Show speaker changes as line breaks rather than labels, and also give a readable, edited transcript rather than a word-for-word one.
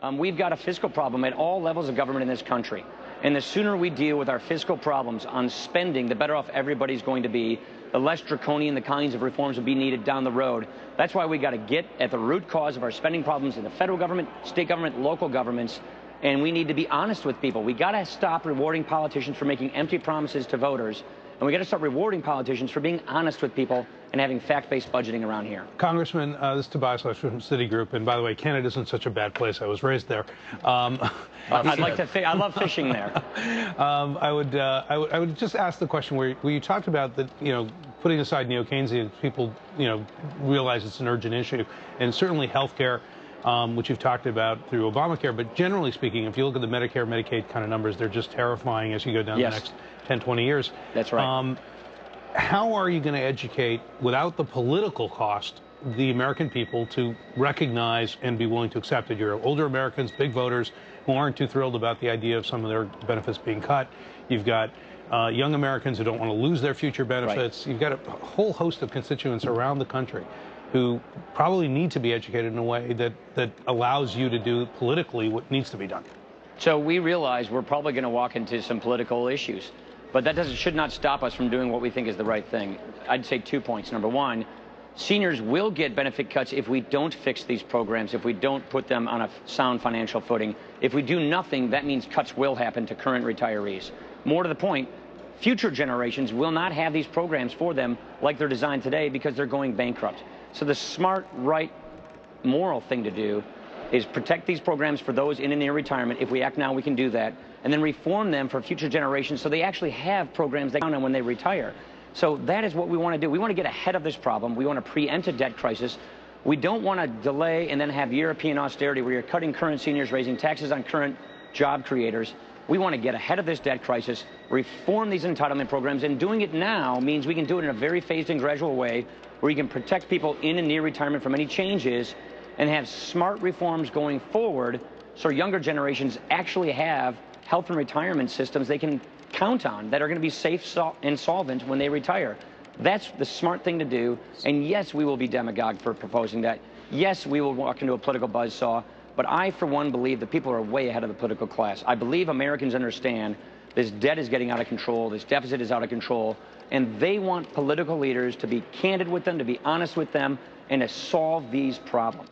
We've got a fiscal problem at all levels of government in this country. And the sooner we deal with our fiscal problems on spending, the better off everybody's going to be, the less draconian the kinds of reforms will be needed down the road. That's why we got to get at the root cause of our spending problems in the federal government, state government, local governments, and we need to be honest with people. We got to stop rewarding politicians for making empty promises to voters, and we got to start rewarding politicians for being honest with people and having fact-based budgeting around here.
Congressman, this is Tobias from Citigroup, and by the way, Canada isn't such a bad place. I was raised there.
I love fishing there.
I would just ask the question where you talked about that, putting aside neo-Keynesian, people, realize it's an urgent issue, and certainly healthcare, which you've talked about through Obamacare, but generally speaking, if you look at the Medicare, Medicaid kind of numbers, they're just terrifying as you go down the next 10, 20 years.
That's right.
How are you going to educate, without the political cost, the American people to recognize and be willing to accept it? You're older Americans, big voters, who aren't too thrilled about the idea of some of their benefits being cut. You've got young Americans who don't want to lose their future benefits. Right. You've got a whole host of constituents around the country who probably need to be educated in a way that allows you to do politically what needs to be done.
So we realize we're probably going to walk into some political issues, but that should not stop us from doing what we think is the right thing. I'd say 2 points. Number one, seniors will get benefit cuts if we don't fix these programs, if we don't put them on a sound financial footing. If we do nothing, that means cuts will happen to current retirees. More to the point, future generations will not have these programs for them like they're designed today because they're going bankrupt. So the smart, right, moral thing to do is protect these programs for those in and near retirement. If we act now, we can do that. And then reform them for future generations so they actually have programs they count on when they retire. So that is what we want to do. We want to get ahead of this problem. We want to preempt a debt crisis. We don't want to delay and then have European austerity where you're cutting current seniors, raising taxes on current job creators. We want to get ahead of this debt crisis, reform these entitlement programs, and doing it now means we can do it in a very phased and gradual way where you can protect people in and near retirement from any changes and have smart reforms going forward so younger generations actually have health and retirement systems they can count on that are going to be safe and solvent when they retire. That's the smart thing to do. And yes, we will be demagogue for proposing that. Yes, we will walk into a political buzzsaw. But I, for one, believe that people are way ahead of the political class. I believe Americans understand this debt is getting out of control, this deficit is out of control, and they want political leaders to be candid with them, to be honest with them, and to solve these problems.